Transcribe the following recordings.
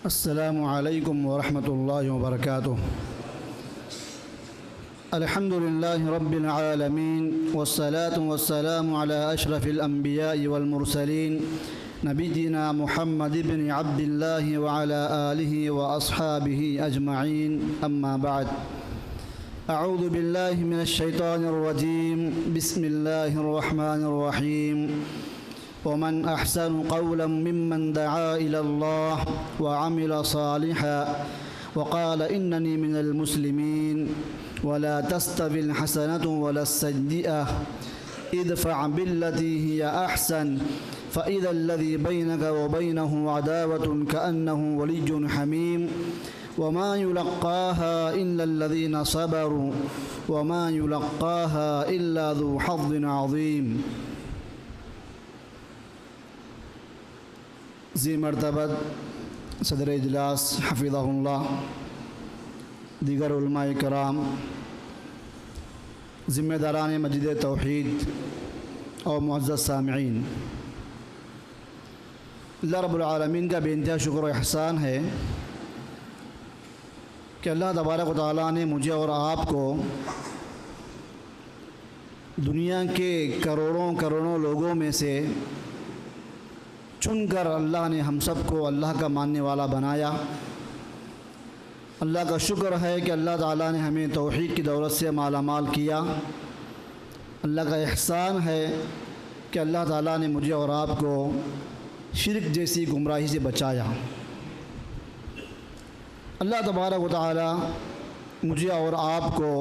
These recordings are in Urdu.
السلام علیکم ورحمۃ اللہ وبرکاتہ۔ الحمد للہ رب العالمین والصلاة والسلام علی اشرف الانبیاء والمرسلین نبینا محمد بن عبد اللہ وعلی آلہ واصحابہ اجمعین، اما بعد۔ اعوذ باللہ من الشیطان الرجیم، بسم اللہ الرحمن الرحیم۔ ومن احسن قولا ممن دعا الى الله وعمل صالحا وقال انني من المسلمين ولا تستوي الحسنة ولا السيئة ادفع بالتي هي احسن فاذا الذي بينك وبينه عداوة كأنه ولي حميم وما يلقاها الا الذين صبروا وما يلقاها الا ذو حظ عظيم۔ ذی مرتبت صدر اجلاس حفظہ اللہ، دیگر علماء کرام، ذمہ داران مسجد توحید اور معزز سامعین، اللہ رب العالمین کا بے انتہا شکر و احسان ہے کہ اللہ تبارک و تعالیٰ نے مجھے اور آپ کو دنیا کے کروڑوں کروڑوں لوگوں میں سے چن کر اللہ نے ہم سب کو اللہ کا ماننے والا بنایا۔ اللہ کا شکر ہے کہ اللہ تعالیٰ نے ہمیں توحید کی دولت سے مالا مال کیا۔ اللہ کا احسان ہے کہ اللہ تعالیٰ نے مجھے اور آپ کو شرک جیسی گمراہی سے بچایا۔ اللہ تبارک و تعالیٰ مجھے اور آپ کو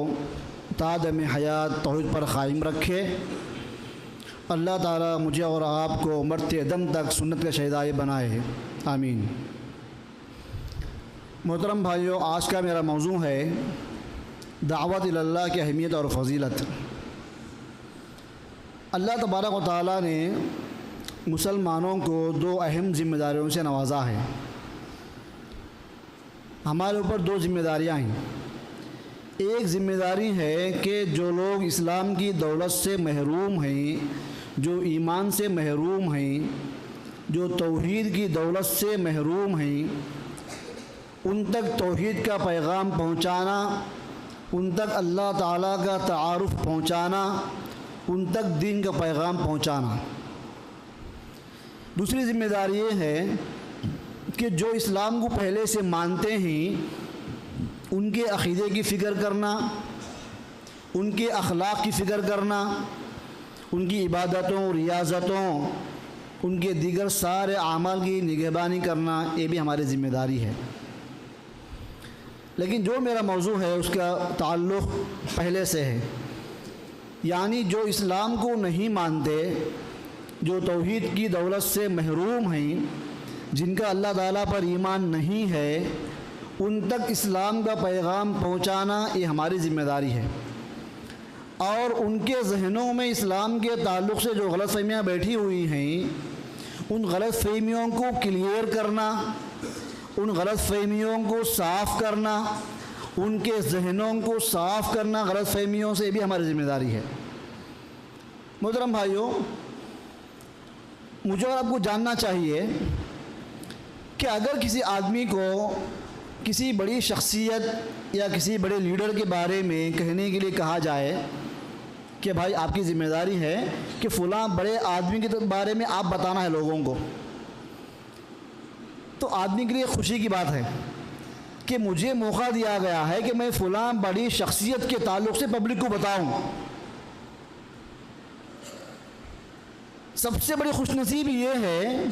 تا دم حیات توحید پر قائم رکھے۔ اللہ تعالیٰ مجھے اور آپ کو مرتے دم تک سنت کا شہدائی بنائے، آمین۔ محترم بھائیو، آج کا میرا موضوع ہے دعوت اللہ کی اہمیت اور فضیلت۔ اللہ تبارک و تعالیٰ نے مسلمانوں کو دو اہم ذمہ داریوں سے نوازا ہے۔ ہمارے اوپر دو ذمہ داریاں ہیں۔ ایک ذمہ داری ہے کہ جو لوگ اسلام کی دولت سے محروم ہیں، جو ایمان سے محروم ہیں، جو توحید کی دولت سے محروم ہیں، ان تک توحید کا پیغام پہنچانا، ان تک اللہ تعالیٰ کا تعارف پہنچانا، ان تک دین کا پیغام پہنچانا۔ دوسری ذمہ داری یہ ہے کہ جو اسلام کو پہلے سے مانتے ہیں، ان کے عقیدے کی فکر کرنا، ان کے اخلاق کی فکر کرنا، ان کی عبادتوں، ریاضتوں، ان کے دیگر سارے اعمال کی نگہبانی کرنا، یہ بھی ہماری ذمہ داری ہے۔ لیکن جو میرا موضوع ہے اس کا تعلق پہلے سے ہے، یعنی جو اسلام کو نہیں مانتے، جو توحید کی دولت سے محروم ہیں، جن کا اللہ تعالیٰ پر ایمان نہیں ہے، ان تک اسلام کا پیغام پہنچانا یہ ہماری ذمہ داری ہے۔ اور ان کے ذہنوں میں اسلام کے تعلق سے جو غلط فہمیاں بیٹھی ہوئی ہیں، ان غلط فہمیوں کو کلیئر کرنا، ان غلط فہمیوں کو صاف کرنا، ان کے ذہنوں کو صاف کرنا غلط فہمیوں سے بھی ہماری ذمہ داری ہے۔ محترم بھائیوں، مجھے اور آپ کو جاننا چاہیے کہ اگر کسی آدمی کو کسی بڑی شخصیت یا کسی بڑے لیڈر کے بارے میں کہنے کے لیے کہا جائے کہ بھائی آپ کی ذمہ داری ہے کہ فلاں بڑے آدمی کے بارے میں آپ بتانا ہے لوگوں کو، تو آدمی کے لیے خوشی کی بات ہے کہ مجھے موقع دیا گیا ہے کہ میں فلاں بڑی شخصیت کے تعلق سے پبلک کو بتاؤں۔ سب سے بڑی خوش نصیبی یہ ہے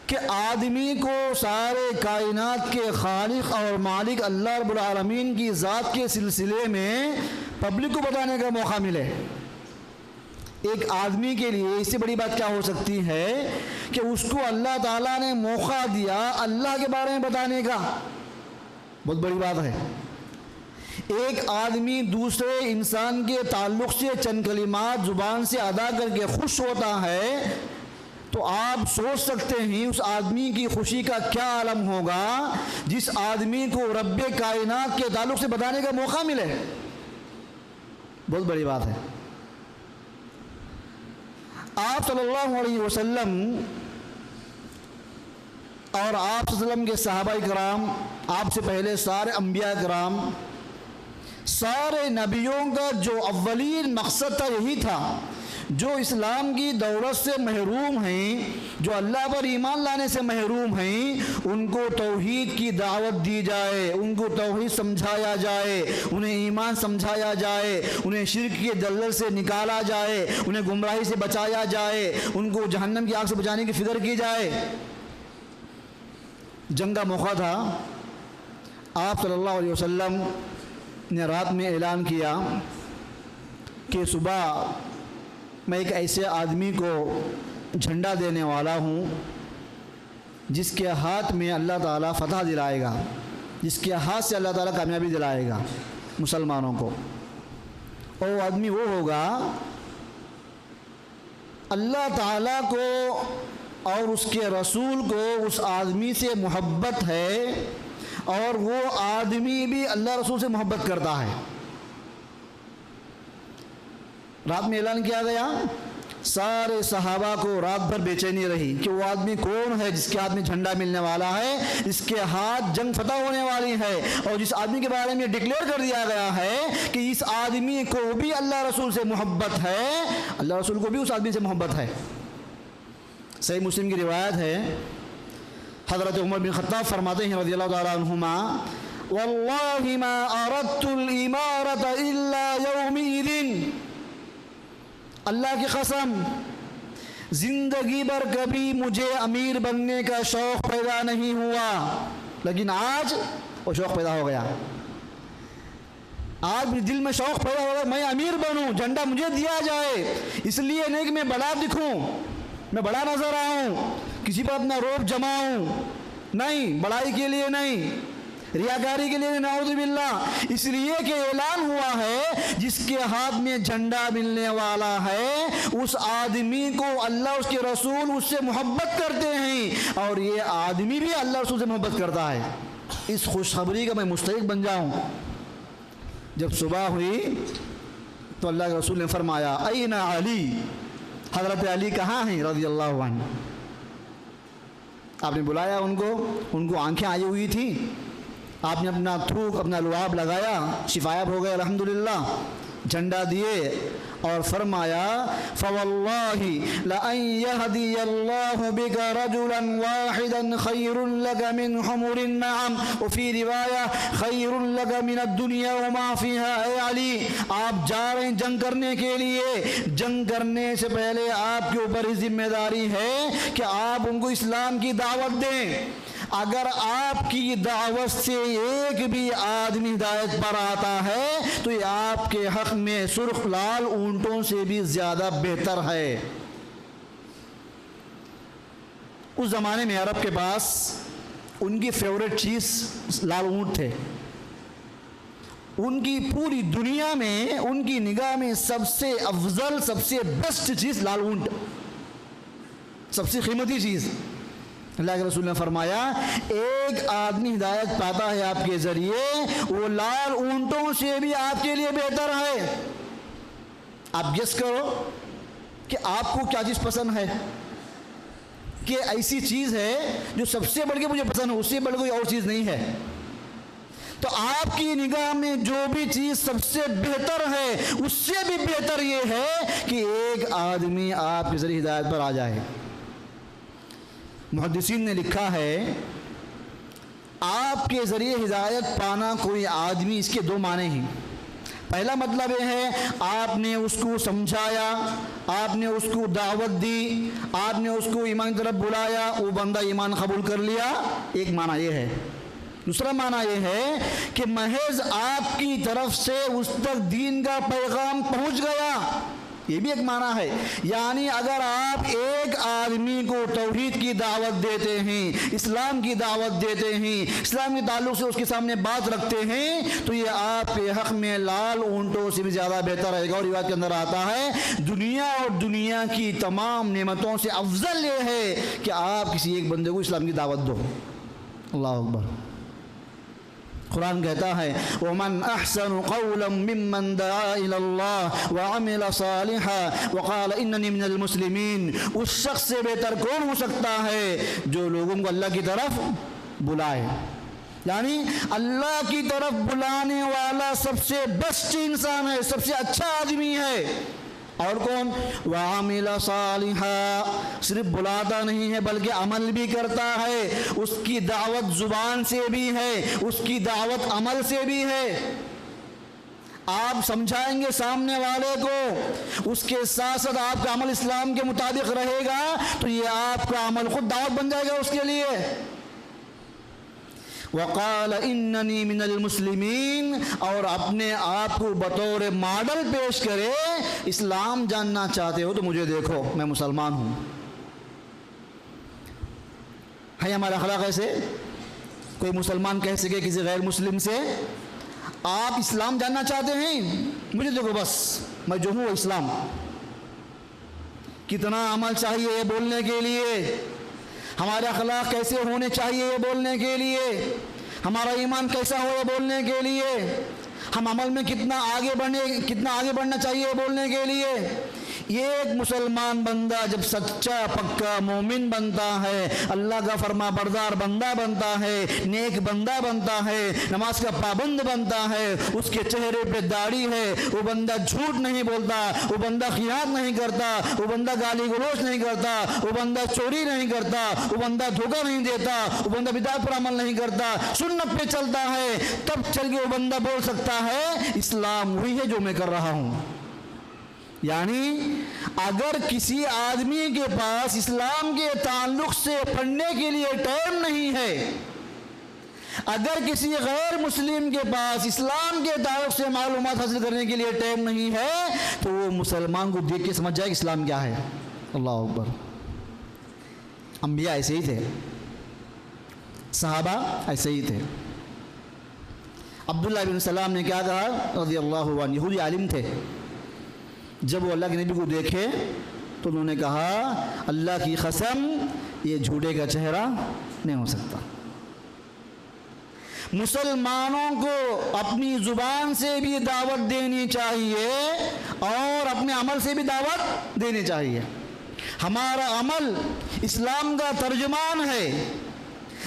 کہ آدمی کو سارے کائنات کے خالق اور مالک اللہ رب العالمین کی ذات کے سلسلے میں پبلک کو بتانے کا موقع ملے۔ ایک آدمی کے لیے اس سے بڑی بات کیا ہو سکتی ہے کہ اس کو اللہ تعالیٰ نے موقع دیا اللہ کے بارے میں بتانے کا، بہت بڑی بات ہے۔ ایک آدمی دوسرے انسان کے تعلق سے چند کلمات زبان سے ادا کر کے خوش ہوتا ہے، تو آپ سوچ سکتے ہیں اس آدمی کی خوشی کا کیا عالم ہوگا جس آدمی کو رب کائنات کے تعلق سے بتانے کا موقع ملے۔ بہت بڑی بات ہے۔ آپ صلی اللہ علیہ وسلم اور آپ صلی اللہ علیہ وسلم کے صحابہ کرام، آپ سے پہلے سارے انبیاء کرام، سارے نبیوں کا جو اولین مقصد تھا یہی تھا، جو اسلام کی دولت سے محروم ہیں، جو اللہ پر ایمان لانے سے محروم ہیں، ان کو توحید کی دعوت دی جائے، ان کو توحید سمجھایا جائے، انہیں ایمان سمجھایا جائے، انہیں شرک کے دلدل سے نکالا جائے، انہیں گمراہی سے بچایا جائے، ان کو جہنم کی آگ سے بچانے کی فکر کی جائے۔ جنگ کا موقع تھا، آپ صلی اللہ علیہ وسلم نے رات میں اعلان کیا کہ صبح میں ایک ایسے آدمی کو جھنڈا دینے والا ہوں جس کے ہاتھ میں اللہ تعالیٰ فتح دلائے گا، جس کے ہاتھ سے اللہ تعالیٰ کامیابی دلائے گا مسلمانوں کو۔ اور وہ آدمی وہ ہوگا، اللہ تعالیٰ کو اور اس کے رسول کو اس آدمی سے محبت ہے، اور وہ آدمی بھی اللہ رسول سے محبت کرتا ہے۔ رات میں اعلان کیا گیا، سارے صحابہ کو رات بھر بے چینی رہی کہ وہ آدمی کون ہے جس کے ہاتھ میں جھنڈا ملنے والا ہے، جس کے ہاتھ جنگ فتح ہونے والی ہے، اور جس آدمی کے بارے میں ڈکلیئر کر دیا گیا ہے کہ اس آدمی کو بھی اللہ رسول سے محبت ہے، اللہ رسول کو بھی اس آدمی سے محبت ہے۔ صحیح مسلم کی روایت ہے، حضرت عمر بن خطاب فرماتے ہیں رضی اللہ تعالیٰ عنہما، واللہ ما اردت الامارۃ الا یومئذ، اللہ کی قسم زندگی بھر کبھی مجھے امیر بننے کا شوق پیدا نہیں ہوا، لیکن آج وہ شوق پیدا ہو گیا۔ آج میرے دل میں شوق پیدا ہو گیا میں امیر بنوں، جھنڈا مجھے دیا جائے، اس لیے نہیں کہ میں بڑا دکھوں، میں بڑا نظر آؤں، کسی پر اپنا روب جماؤں، نہیں، بڑائی کے لیے نہیں، ریاکاری کے لیے، نعوذ باللہ، اس لیے کہ اعلان ہوا ہے جس کے ہاتھ میں جھنڈا ملنے والا ہے اس آدمی کو اللہ اس کے رسول اس سے محبت کرتے ہیں، اور یہ آدمی بھی اللہ رسول سے محبت کرتا ہے۔ اس خوشخبری کا میں مستحق بن جاؤں۔ جب صبح ہوئی تو اللہ کے رسول نے فرمایا، این علی، حضرت علی کہاں ہیں رضی اللہ عنہ؟ آپ نے بلایا ان کو آنکھیں آئی ہوئی تھیں، آپ نے اپنا تھوک، اپنا لعاب لگایا، شفایاب ہو گئے الحمدللہ، جھنڈا دیے اور فرمایا، فواللہ لأن یہدی اللہ بک رجلا واحدا خیر لک من حمر النعم، وفی روایہ خیر لک من الدنیا وما فیہا۔ اے علی، آپ جا رہے ہیں جنگ کرنے کے لیے، جنگ کرنے سے پہلے آپ کے اوپر ذمہ داری ہے کہ آپ ان کو اسلام کی دعوت دیں۔ اگر آپ کی دعوت سے ایک بھی آدمی ہدایت پر آتا ہے تو یہ آپ کے حق میں سرخ لال اونٹوں سے بھی زیادہ بہتر ہے۔ اس زمانے میں عرب کے پاس ان کی فیوریٹ چیز لال اونٹ تھے، ان کی پوری دنیا میں ان کی نگاہ میں سب سے افضل، سب سے بیسٹ چیز لال اونٹ، سب سے قیمتی چیز۔ اللہ کے رسول نے فرمایا، ایک آدمی ہدایت پاتا ہے آپ کے ذریعے، وہ لال اونٹوں سے بھی آپ کے لیے بہتر ہے۔ آپ گیس کرو کہ آپ کو کیا چیز پسند ہے، کہ ایسی چیز ہے جو سب سے بڑھ کے مجھے پسند ہے، اس سے بڑھ کوئی اور چیز نہیں ہے۔ تو آپ کی نگاہ میں جو بھی چیز سب سے بہتر ہے، اس سے بھی بہتر یہ ہے کہ ایک آدمی آپ کے ذریعے ہدایت پر آ جائے۔ محدثین نے لکھا ہے، آپ کے ذریعے ہدایت پانا کوئی آدمی، اس کے دو معنی ہیں۔ پہلا مطلب یہ ہے آپ نے اس کو سمجھایا، آپ نے اس کو دعوت دی، آپ نے اس کو ایمان کی طرف بلایا، وہ بندہ ایمان قبول کر لیا، ایک معنی یہ ہے۔ دوسرا معنی یہ ہے کہ محض آپ کی طرف سے اس تک دین کا پیغام پہنچ گیا، یہ بھی ایک معنی ہے۔ یعنی اگر آپ ایک آدمی کو توحید کی دعوت دیتے ہیں، اسلام کی دعوت دیتے ہیں، اسلام کے تعلق سے اس کے سامنے بات رکھتے ہیں، تو یہ آپ کے حق میں لال اونٹوں سے بھی زیادہ بہتر ہے۔ اور روایت کے اندر آتا ہے، دنیا اور دنیا کی تمام نعمتوں سے افضل یہ ہے کہ آپ کسی ایک بندے کو اسلام کی دعوت دو۔ اللہ اکبر۔ قرآن کہتا ہے وَمَنْ أَحْسَنُ قَوْلًا مِّمَّنْ دَعَا إِلَى اللَّهِ وَعَمِلَ صَالِحًا وَقَالَ إِنَّنِي مِنَ الْمُسْلِمِينَ، اس شخص سے بہتر کون ہو سکتا ہے جو لوگوں کو اللہ کی طرف بلائے، یعنی اللہ کی طرف بلانے والا سب سے بیسٹ انسان ہے، سب سے اچھا آدمی ہے۔ اور کون؟ وَعَمِلَ صَالِحًا، صرف بلاتا نہیں ہے بلکہ عمل بھی کرتا ہے، اس کی دعوت زبان سے بھی ہے، اس کی دعوت عمل سے بھی ہے۔ آپ سمجھائیں گے سامنے والے کو، اس کے ساتھ ساتھ آپ کا عمل اسلام کے مطابق رہے گا تو یہ آپ کا عمل خود دعوت بن جائے گا اس کے لیے۔ وقال اننی من المسلمین، اور اپنے آپ کو بطور ماڈل پیش کرے، اسلام جاننا چاہتے ہو تو مجھے دیکھو، میں مسلمان ہوں۔ ہے ہمارا اخلاق ایسے؟ کوئی مسلمان کہہ سکے کسی غیر مسلم سے آپ اسلام جاننا چاہتے ہیں، مجھے دیکھو بس میں جو ہوں وہ اسلام۔ کتنا عمل چاہیے یہ بولنے کے لیے، ہمارے اخلاق کیسے ہونے چاہیے یہ بولنے کے لیے، ہمارا ایمان کیسا ہو یہ بولنے کے لیے، ہم عمل میں کتنا آگے بڑھنا چاہیے یہ بولنے کے لیے۔ یہ ایک مسلمان بندہ جب سچا پکا مومن بنتا ہے، اللہ کا فرما بردار بندہ بنتا ہے، نیک بندہ بنتا ہے، نماز کا پابند بنتا ہے، اس کے چہرے پہ داڑھی ہے، وہ بندہ جھوٹ نہیں بولتا، وہ بندہ خیانت نہیں کرتا، وہ بندہ گالی گلوچ نہیں کرتا، وہ بندہ چوری نہیں کرتا، وہ بندہ دھوکہ نہیں دیتا، وہ بندہ بدعت پر عمل نہیں کرتا، سنت پہ چلتا ہے، تب چل کے وہ بندہ بول سکتا ہے اسلام وہی ہے جو میں کر رہا ہوں۔ یعنی اگر کسی آدمی کے پاس اسلام کے تعلق سے پڑھنے کے لیے ٹائم نہیں ہے، اگر کسی غیر مسلم کے پاس اسلام کے تعلق سے معلومات حاصل کرنے کے لیے ٹائم نہیں ہے تو وہ مسلمان کو دیکھ کے سمجھ جائے کہ اسلام کیا ہے۔ اللہ اکبر۔ انبیاء ایسے ہی تھے، صحابہ ایسے ہی تھے۔ عبداللہ بن سلام نے کیا کہا رضی اللہ عنہ، یہودی عالم تھے، جب وہ اللہ کے نبی کو دیکھے تو انہوں نے کہا اللہ کی قسم یہ جھوٹے کا چہرہ نہیں ہو سکتا۔ مسلمانوں کو اپنی زبان سے بھی دعوت دینی چاہیے اور اپنے عمل سے بھی دعوت دینی چاہیے۔ ہمارا عمل اسلام کا ترجمان ہے،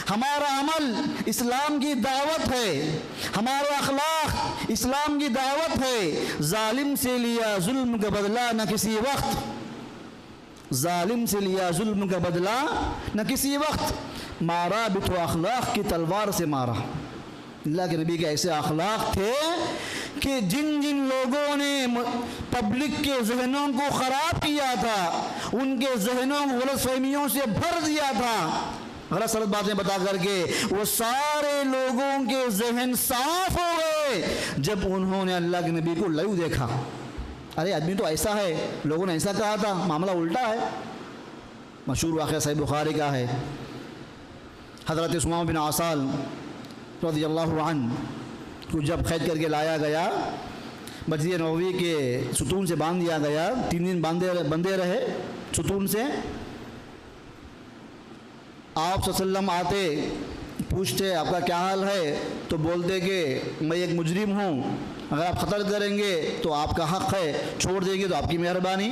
ہمارا عمل اسلام کی دعوت ہے، ہمارے اخلاق اسلام کی دعوت ہے۔ ظالم سے لیا ظلم کا بدلہ نہ کسی وقت، ظالم سے لیا ظلم کا بدلہ نہ کسی وقت، مارا بھی تو اخلاق کی تلوار سے مارا۔ اللہ کے نبی کے ایسے اخلاق تھے کہ جن جن لوگوں نے پبلک کے ذہنوں کو خراب کیا تھا، ان کے ذہنوں کو غلط فہمیوں سے بھر دیا تھا، غلط سلط باتیں بتا کر کے، وہ سارے لوگوں کے ذہن صاف ہو گئے جب انہوں نے اللہ کے نبی کو لائیو دیکھا۔ ارے آدمی تو ایسا ہے، لوگوں نے ایسا کہا تھا، معاملہ الٹا ہے۔ مشہور واقعہ صحیح بخاری کا ہے، حضرت ثمامہ بن عسال رضی اللہ عنہ کو جب قید کر کے لایا گیا، مسجد نبوی کے ستون سے باندھ دیا گیا، 3 دن بندے رہے ستون سے۔ آپ صلی اللہ علیہ وسلم آتے، پوچھتے آپ کا کیا حال ہے، تو بولتے کہ میں ایک مجرم ہوں، اگر آپ قتل کریں گے تو آپ کا حق ہے، چھوڑ دیں گے تو آپ کی مہربانی۔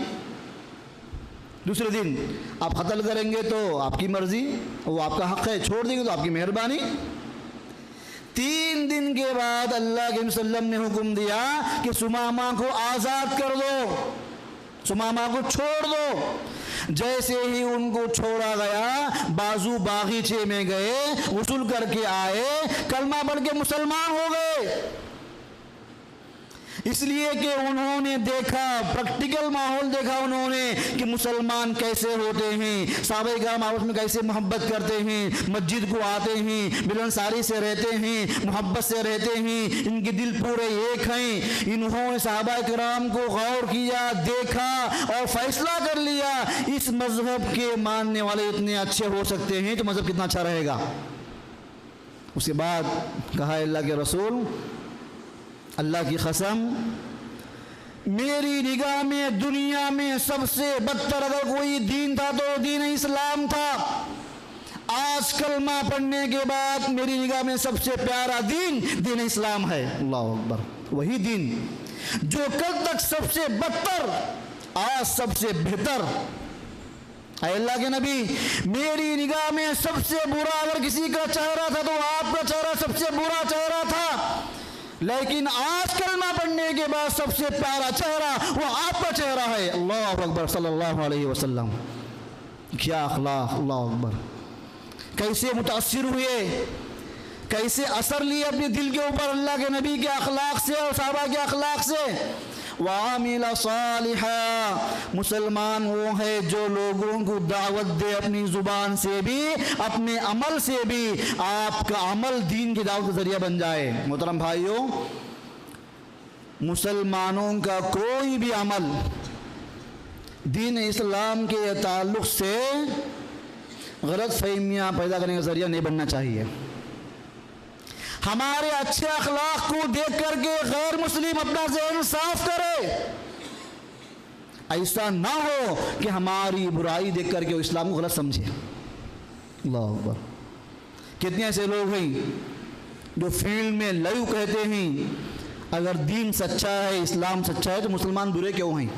دوسرے دن آپ قتل کریں گے تو آپ کی مرضی، وہ آپ کا حق ہے، چھوڑ دیں گے تو آپ کی مہربانی۔ 3 دن کے بعد اللہ کے وسلم نے حکم دیا کہ ثمامہ کو آزاد کر دو، ثمامہ کو چھوڑ دو۔ جیسے ہی ان کو چھوڑا گیا، بازو باغیچے میں گئے، غسل کر کے آئے، کلمہ پڑھ کے مسلمان ہو گئے، اس لیے کہ انہوں نے دیکھا، پریکٹیکل ماحول دیکھا انہوں نے کہ مسلمان کیسے ہوتے ہیں، صحابہ کرام آپس میں کیسے محبت کرتے ہیں، مسجد کو آتے ہیں، ملنساری سے رہتے ہیں، محبت سے رہتے ہیں، ان کے دل پورے ایک ہیں۔ انہوں نے صحابہ کرام کو غور کیا، دیکھا اور فیصلہ کر لیا اس مذہب کے ماننے والے اتنے اچھے ہو سکتے ہیں تو مذہب کتنا اچھا رہے گا۔ اس کے بعد کہا اللہ کے رسول اللہ کی قسم میری نگاہ میں دنیا میں سب سے بدتر اگر کوئی دین تھا تو دین اسلام تھا۔ آج کلمہ پڑھنے کے بعد میری نگاہ میں سب سے پیارا دین دین اسلام ہے. اللہ اکبر. وہی دین جو کل تک سب سے بدتر آج سب سے بہتر. اے اللہ کے نبی، میری نگاہ میں سب سے برا اگر کسی کا چہرہ تھا تو آپ کا چہرہ سب سے برا چہرہ تھا، لیکن آج کلمہ پڑھنے کے بعد سب سے پیارا چہرہ وہ آپ کا چہرہ ہے. اللہ اکبر صلی اللہ علیہ وسلم. کیا اخلاق. اللہ اکبر. کیسے متاثر ہوئے، کیسے اثر لیے اپنے دل کے اوپر اللہ کے نبی کے اخلاق سے اور صحابہ کے اخلاق سے. وعامل صالحا، مسلمان وہ ہے جو لوگوں کو دعوت دے اپنی زبان سے بھی اپنے عمل سے بھی. آپ کا عمل دین کی دعوت کا ذریعہ بن جائے. محترم بھائیوں، مسلمانوں کا کوئی بھی عمل دین اسلام کے تعلق سے غلط فہمیاں پیدا کرنے کا ذریعہ نہیں بننا چاہیے. ہمارے اچھے اخلاق کو دیکھ کر کے غیر مسلم اپنا ذہن صاف کرے. ایسا نہ ہو کہ ہماری برائی دیکھ کر کے وہ اسلام کو غلط سمجھے. اللہ اکبر. کتنے ایسے لوگ ہیں جو فیلڈ میں لائیو کہتے ہیں اگر دین سچا ہے، اسلام سچا ہے تو مسلمان برے کیوں ہیں؟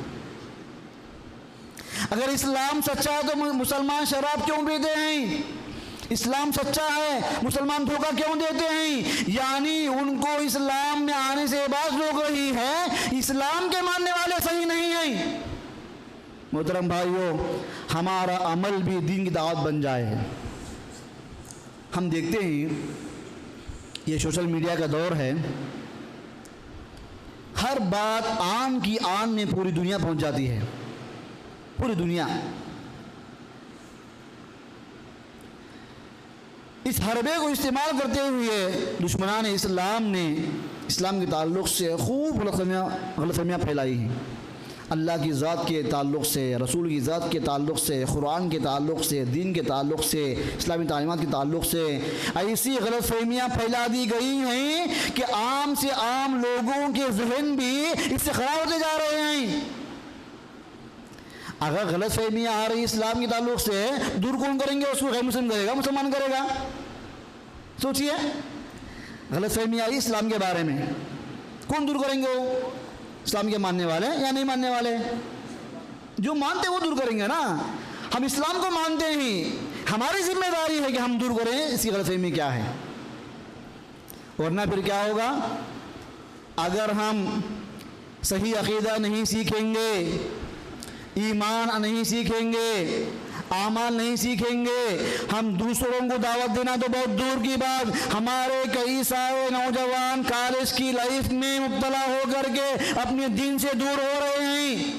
اگر اسلام سچا ہے تو مسلمان شراب کیوں پیتے ہیں؟ اسلام سچا ہے، مسلمان دھوکہ کیوں دیتے ہیں؟ یعنی ان کو اسلام میں آنے سے باز روک رہی ہے، اسلام کے ماننے والے صحیح نہیں ہیں. محترم بھائیوں، ہمارا عمل بھی دین کی دعوت بن جائے. ہم دیکھتے ہیں یہ سوشل میڈیا کا دور ہے، ہر بات آن کی آن میں پوری دنیا پہنچ جاتی ہے. پوری دنیا اس حربے کو استعمال کرتے ہوئے دشمنان اسلام نے اسلام کے تعلق سے خوب غلط فہمیاں پھیلائی ہیں. اللہ کی ذات کے تعلق سے، رسول کی ذات کے تعلق سے، قرآن کے تعلق سے، دین کے تعلق سے، اسلامی تعلیمات کے تعلق سے ایسی غلط فہمیاں پھیلا دی گئی ہیں کہ عام سے عام لوگوں کے ذہن بھی اس سے خراب ہوتے جا رہے ہیں. اگر غلط فہمیاں آ رہی اسلام کے تعلق سے، دور کون کریں گے؟ اس کو غیر مسلم کرے گا، مسلمان کرے گا؟ سوچئے، غلط فہمیاں آئی اسلام کے بارے میں، کون دور کریں گے؟ وہ اسلام کے ماننے والے یا نہیں ماننے والے؟ جو مانتے وہ دور کریں گے نا. ہم اسلام کو مانتے ہیں، ہماری ذمہ داری ہے کہ ہم دور کریں اس کی غلط فہمی کیا ہے. ورنہ پھر کیا ہوگا؟ اگر ہم صحیح عقیدہ نہیں سیکھیں گے، ایمان نہیں سیکھیں گے، اعمال نہیں سیکھیں گے، ہم دوسروں کو دعوت دینا تو بہت دور کی بات. ہمارے کئی سارے نوجوان کالج کی لائف میں مبتلا ہو کر کے اپنے دین سے دور ہو رہے ہیں،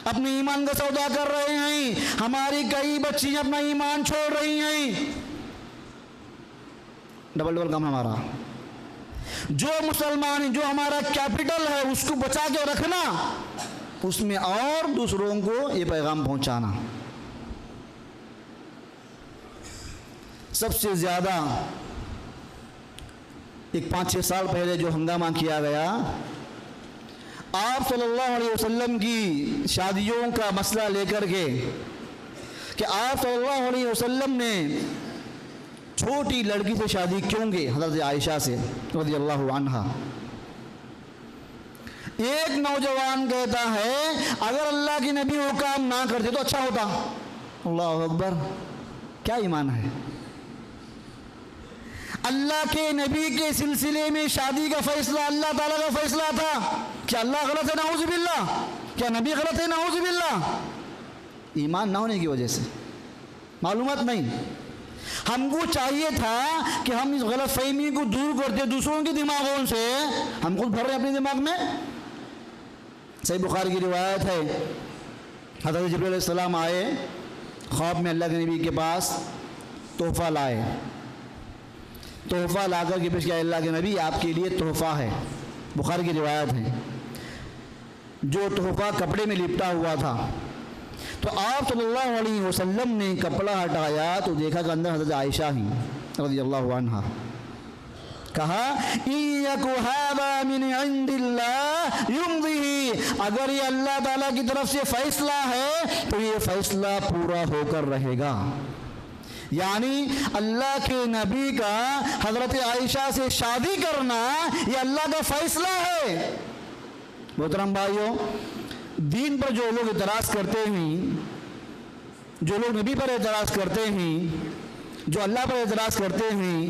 اپنے ایمان کا سودا کر رہے ہیں. ہماری کئی بچیاں اپنا ایمان چھوڑ رہی ہیں. ڈبل کام ہمارا. جو مسلمان، جو ہمارا کیپٹل ہے اس کو بچا کے رکھنا، اس میں اور دوسروں کو یہ پیغام پہنچانا. سب سے زیادہ ایک 5-6 سال پہلے جو ہنگامہ کیا گیا، آپ صلی اللہ علیہ وسلم کی شادیوں کا مسئلہ لے کر کے کہ آپ صلی اللہ علیہ وسلم نے چھوٹی لڑکی سے شادی کیوں کی؟ حضرت عائشہ سے رضی اللہ عنہا. ایک نوجوان کہتا ہے اگر اللہ کے نبی وہ کام نہ کرتے تو اچھا ہوتا. اللہ اکبر. کیا ایمان ہے! اللہ کے نبی کے سلسلے میں شادی کا فیصلہ اللہ تعالیٰ کا فیصلہ تھا. کیا اللہ غلط ہے؟ نعوذ باللہ. کیا نبی غلط ہے؟ نعوذ باللہ. ایمان نہ ہونے کی وجہ سے، معلومات نہیں. ہم کو چاہیے تھا کہ ہم اس غلط فہمی کو دور کرتے دوسروں کے دماغوں سے. ہم خود بھر رہے ہیں اپنے دماغ میں. صحیح بخاری کی روایت ہے، حضرت جبرائیل علیہ السلام آئے خواب میں اللہ کے نبی کے پاس، تحفہ لائے. تحفہ لا کر کے پیش کیا، اللہ کے نبی آپ کے لیے تحفہ ہے. بخاری کی روایت ہے. جو تحفہ کپڑے میں لپٹا ہوا تھا، تو آپ صلی اللہ علیہ وسلم نے کپڑا ہٹایا تو دیکھا کہ اندر حضرت عائشہ ہی رضی اللہ عنہا. کہا اِن هَذَا مِنْ عِنْدِ اللَّهِ يُمْضِهِ، اگر یہ اللہ تعالیٰ کی طرف سے فیصلہ ہے تو یہ فیصلہ پورا ہو کر رہے گا. یعنی اللہ کے نبی کا حضرت عائشہ سے شادی کرنا یہ اللہ کا فیصلہ ہے۔ محترم بھائیوں، دین پر جو لوگ اعتراض کرتے ہیں، جو لوگ نبی پر اعتراض کرتے ہیں، جو اللہ پر اعتراض کرتے ہیں،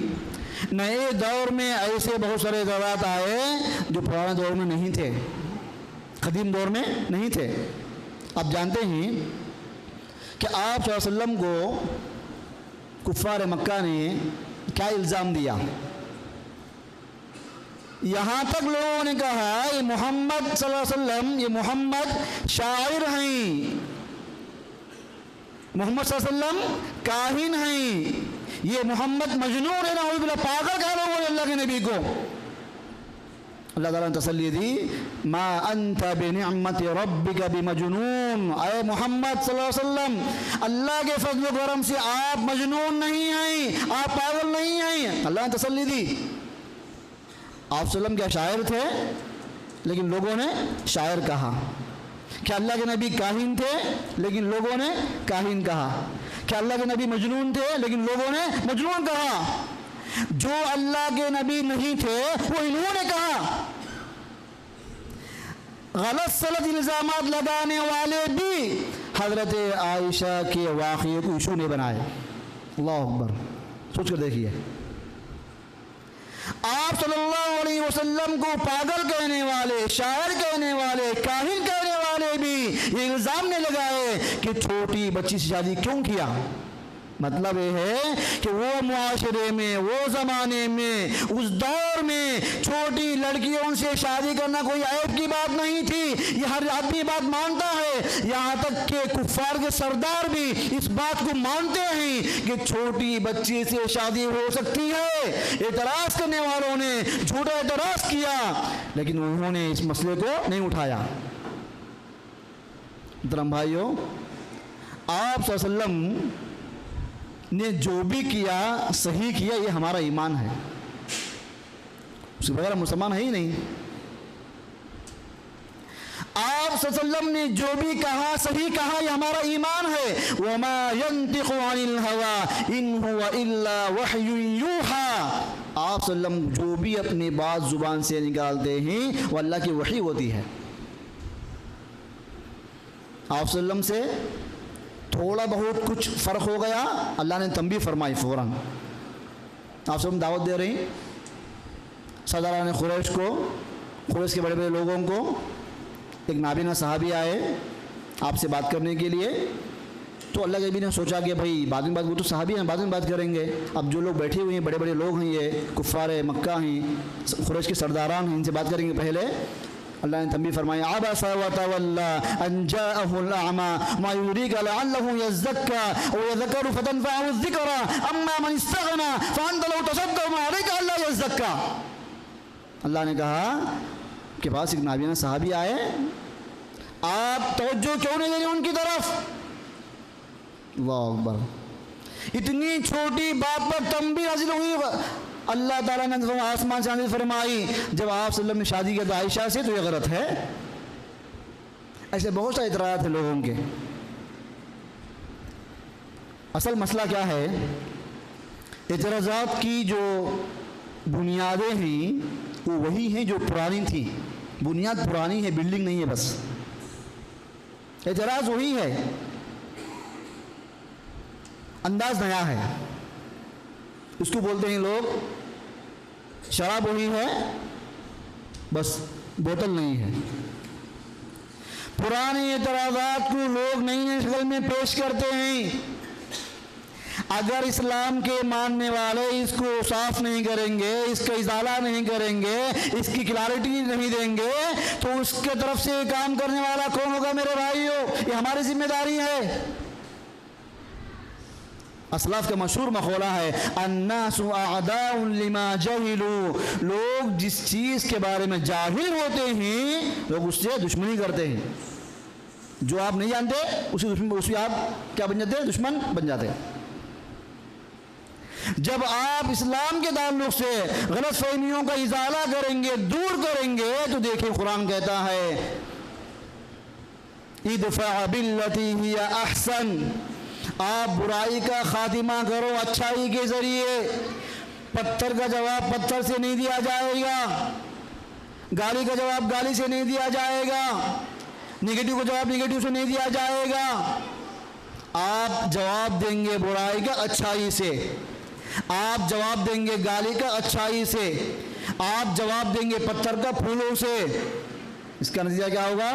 نئے دور میں ایسے بہت سارے اعتراضات آئے جو پرانے دور میں نہیں تھے، قدیم دور میں نہیں تھے۔ آپ جانتے ہیں کہ آپ صلی اللہ علیہ وسلم کو کفار مکہ نے کیا الزام دیا؟ یہاں تک لوگوں نے کہا یہ محمد صلی اللہ علیہ وسلم، یہ محمد شاعر ہیں، محمد صلی اللہ علیہ وسلم کاہن ہیں، یہ محمد مجنون ہے، نعوذ باللہ، پاگل کہہ لوگوں نے اللہ کے نبی کو۔ اللہ تعالیٰ نے تسلی دی، ما انت بنعمت ربک بمجنون، اے محمد صلی اللہ علیہ وسلم، اللہ کے فضل و کرم سے آپ مجنون نہیں ہیں، آپ پاگل نہیں ہیں۔ اللہ نے تسلی دی۔ آپ صلی اللہ علیہ وسلم کیا شاعر تھے؟ لیکن لوگوں نے شاعر کہا۔ کیا اللہ کے نبی کاہن تھے؟ لیکن لوگوں نے کاہن کہا۔ کیا اللہ کے نبی مجنون تھے؟ لیکن لوگوں نے مجنون کہا۔ جو اللہ کے نبی نہیں تھے وہ انہوں نے کہا۔ غلط سلط الزامات لگانے والے بھی حضرت عائشہ کے واقعے کو ایشو نے بنائے۔ اللہ اکبر، سوچ کر دیکھیے، آپ صلی اللہ علیہ وسلم کو پاگل کہنے والے، شاعر کہنے والے، کاہن کہنے والے بھی یہ الزام نے لگائے کہ چھوٹی بچی سے شادی کیوں کیا۔ مطلب یہ ہے کہ وہ معاشرے میں، وہ زمانے میں، اس دور میں چھوٹی لڑکیوں سے شادی کرنا کوئی عیب کی بات نہیں تھی، یہ ہر آدمی بات مانتا ہے، یہاں تک کہ کفار کے سردار بھی اس بات کو مانتے ہیں کہ چھوٹی بچی سے شادی ہو سکتی ہے۔ اعتراض کرنے والوں نے جھوٹا اعتراض کیا لیکن انہوں نے اس مسئلے کو نہیں اٹھایا۔ محترم بھائیوں، آپ صلی اللہ علیہ وسلم نے جو بھی کیا صحیح کیا، یہ ہمارا ایمان ہے، اس کے بغیر مسلمان ہے ہی نہیں۔ آپ صلی اللہ علیہ وسلم نے جو بھی کہا صحیح کہا، یہ ہمارا ایمان ہے۔ وَمَا يَنْطِقُ عَنِ الْهَوَىٰ إِنْ هُوَ إِلَّا وَحْيٌ يُوحَىٰ۔ آپ صلی اللہ علیہ وسلم جو بھی اپنی بات زبان سے نکالتے ہیں وہ اللہ کی وحی ہوتی ہے۔ آپ صلی اللہ علیہ وسلم سے تھوڑا بہت کچھ فرق ہو گیا، اللہ نے تنبیہ فرمائی فوراً۔ آپ سب دعوت دے رہی سرداران قریش کو، قریش کے بڑے بڑے لوگوں کو، ایک نابینا صحابی آئے آپ سے بات کرنے کے لیے، تو اللہ کے نبی نے سوچا کہ بھائی بعد میں بات، وہ تو صحابی ہیں، بعد میں بات کریں گے، اب جو لوگ بیٹھے ہوئے ہیں بڑے بڑے لوگ ہیں، یہ کفار مکہ ہیں، قریش کے سرداران ہیں، ان سے بات کریں گے پہلے۔ اللہ نے تنبیہ فرمایا، عبس وتولى ان جاءه الاعمى ما يدريك لعله يزكى ويذكر فتنفعه الذكرى اما من استغنى فانت لو تصدق ما عليك الا يزكى۔ اللہ نے کہا کہ پاس ایک نابینا صحابی آئے، آپ توجہ کیوں نہیں دے رہے ان کی طرف؟ اللہ اکبر، اتنی چھوٹی بات پر تنبیہ حاصل ہوئی۔ اللہ تعالیٰ نے آسمان سے نازل فرمائی، جب آپ صلی اللہ علیہ وسلم نے شادی کیا تھا عائشہ سے تو یہ غلط ہے۔ ایسے بہت سارے اعتراضات ہیں لوگوں کے۔ اصل مسئلہ کیا ہے؟ اعتراضات کی جو بنیادیں ہیں وہ وہی ہیں جو پرانی تھیں، بنیاد پرانی ہے، بلڈنگ نہیں ہے، بس اعتراض وہی ہے، انداز نیا ہے۔ اس کو بولتے ہیں لوگ شراب وہی ہے، بس بوتل نہیں ہے۔ پرانے اعتراضات کو لوگ نئی نئی شکل میں پیش کرتے ہیں۔ اگر اسلام کے ماننے والے اس کو صاف نہیں کریں گے، اس کا ازالہ نہیں کریں گے، اس کی کلیئرٹی نہیں دیں گے، تو اس کے طرف سے کام کرنے والا کون ہوگا میرے بھائیوں؟ یہ ہماری ذمہ داری ہے۔ اسلاف کا مشہور مقولہ ہے، الناس اعداء لما جہلوا، لوگ جس چیز کے بارے میں جاہل ہوتے ہیں لوگ اس سے دشمنی کرتے ہیں۔ جو آپ نہیں جانتے اسی آپ کیا بن جاتے ہیں؟ دشمن بن جاتے ہیں۔ جب آپ اسلام کے تعلق سے غلط فہمیوں کا ازالہ کریں گے، دور کریں گے، تو دیکھیں قرآن کہتا ہے ادفع بالتی ہی احسن آپ برائی کا خاتمہ کرو اچھائی کے ذریعے. پتھر کا جواب پتھر سے نہیں دیا جائے گا، گالی کا جواب گالی سے نہیں دیا جائے گا، نگیٹو کا جواب نگیٹو سے نہیں دیا جائے گا. آپ جواب دیں گے برائی کا اچھائی سے، آپ جواب دیں گے گالی کا اچھائی سے، آپ جواب دیں گے پتھر کا پھولوں سے. اس کا نتیجہ کیا ہوگا؟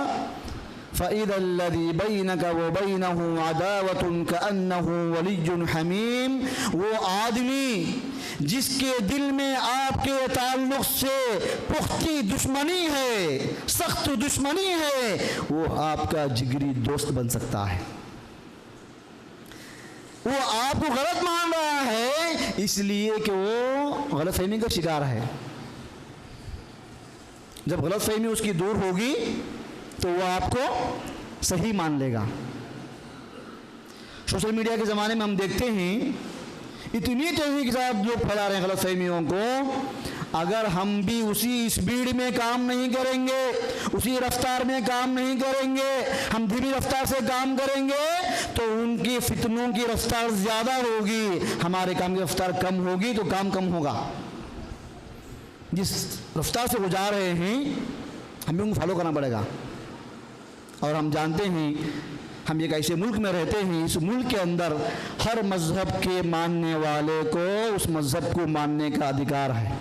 فَإِذَا الَّذِي بَيْنَكَ وَبَيْنَهُ عَدَاوَةٌ كَأَنَّهُ وَلِيٌّ حَمِيمٌ، وہ آدمی جس کے دل میں آپ کے تعلق سے پختی دشمنی ہے، سخت دشمنی ہے، وہ آپ کا جگری دوست بن سکتا ہے. وہ آپ کو غلط مان رہا ہے اس لیے کہ وہ غلط فہمی کا شکار ہے. جب غلط فہمی اس کی دور ہوگی تو وہ آپ کو صحیح مان لے گا. سوشل میڈیا کے زمانے میں ہم دیکھتے ہیں اتنی تیزی کے ساتھ لوگ پھیلا رہے ہیں غلط فہمیوں کو. اگر ہم بھی اسی اسپیڈ میں کام نہیں کریں گے، اسی رفتار میں کام نہیں کریں گے، ہم دھیمی رفتار سے کام کریں گے تو ان کی فتنوں کی رفتار زیادہ ہوگی، ہمارے کام کی رفتار کم ہوگی تو کام کم ہوگا. جس رفتار سے وہ جا رہے ہیں ہمیں ان کو فالو کرنا پڑے گا. اور ہم جانتے ہیں ہم ایک ایسے ملک میں رہتے ہیں، اس ملک کے اندر ہر مذہب کے ماننے والے کو اس مذہب کو ماننے کا ادھیکار ہے.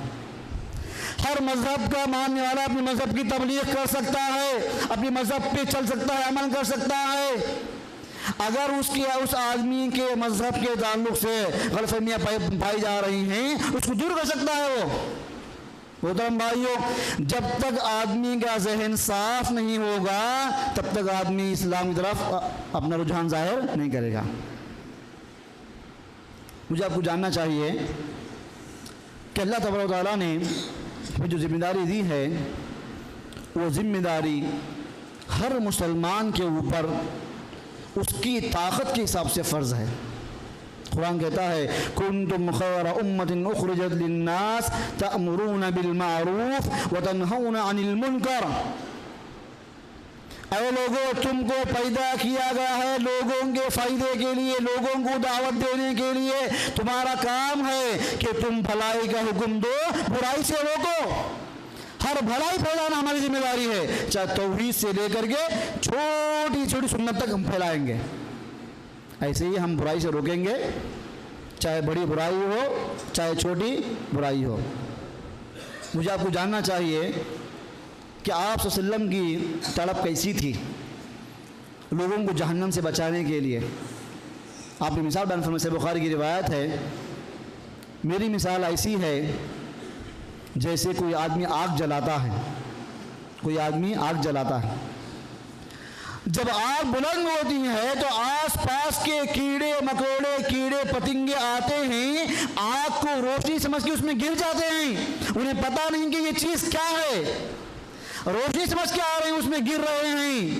ہر مذہب کا ماننے والا اپنے مذہب کی تبلیغ کر سکتا ہے، اپنے مذہب پہ چل سکتا ہے، عمل کر سکتا ہے. اگر اس آدمی کے مذہب کے تعلق سے غلط فہمیاں پائی جا رہی ہیں اس کو دور کر سکتا ہے. وہ محترم بھائیوں، جب تک آدمی کا ذہن صاف نہیں ہوگا تب تک آدمی اسلام کی طرف اپنا رجحان ظاہر نہیں کرے گا. مجھے آپ کو جاننا چاہیے کہ اللہ تبارک و تعالیٰ نے جو ذمہ داری دی ہے وہ ذمہ داری ہر مسلمان کے اوپر اس کی طاقت کے حساب سے فرض ہے. قرآن کہتا ہے کنتم خیر امۃ اخرجت للناس تأمرون بالمعروف وتنہون عن المنکر. اے لوگوں، تم کو پیدا کیا گیا ہے لوگوں کے فائدے کے لیے، لوگوں کو دعوت دینے کے لیے. تمہارا کام ہے کہ تم بھلائی کا حکم دو، برائی سے روکو. ہر بھلائی پھیلانا ہماری ذمہ داری ہے، چاہے توحید سے لے کر کے چھوٹی چھوٹی سنت تک ہم پھیلائیں گے. ایسے ہی ہم برائی سے روکیں گے، چاہے بڑی برائی ہو چاہے چھوٹی برائی ہو. مجھے آپ کو جاننا چاہیے کہ آپ صلی اللہ علیہ وسلم کی طلب کیسی تھی لوگوں کو جہنم سے بچانے کے لیے. آپ کی مثال بیان فرمائیں. صحیح بخاری کی روایت ہے، میری مثال ایسی ہے جیسے کوئی آدمی آگ جلاتا ہے. کوئی آدمی آگ جلاتا ہے. جب آگ بلند ہوتی ہے تو آس پاس کے کیڑے مکوڑے کیڑے پتنگے آتے ہیں، آگ کو روشنی سمجھ کے اس میں گر جاتے ہیں. انہیں پتہ نہیں کہ یہ چیز کیا ہے، روشنی سمجھ کے آ رہے ہیں اس میں گر رہے ہیں.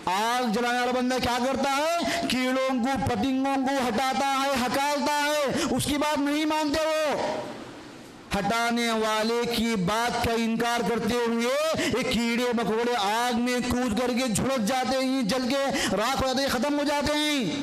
آگ جلانے والا بندہ کیا کرتا ہے؟ کیڑوں کو پتنگوں کو ہٹاتا ہے، ہکالتا ہے. اس کی بات نہیں مانتے، وہ ہٹانے والے کی بات کا انکار کرتے ہوئے یہ کیڑے مکوڑے آگ میں کود کر کے جھلس جاتے ہیں، جل کے راکھ ہو جاتے ہیں، ختم ہو جاتے ہیں.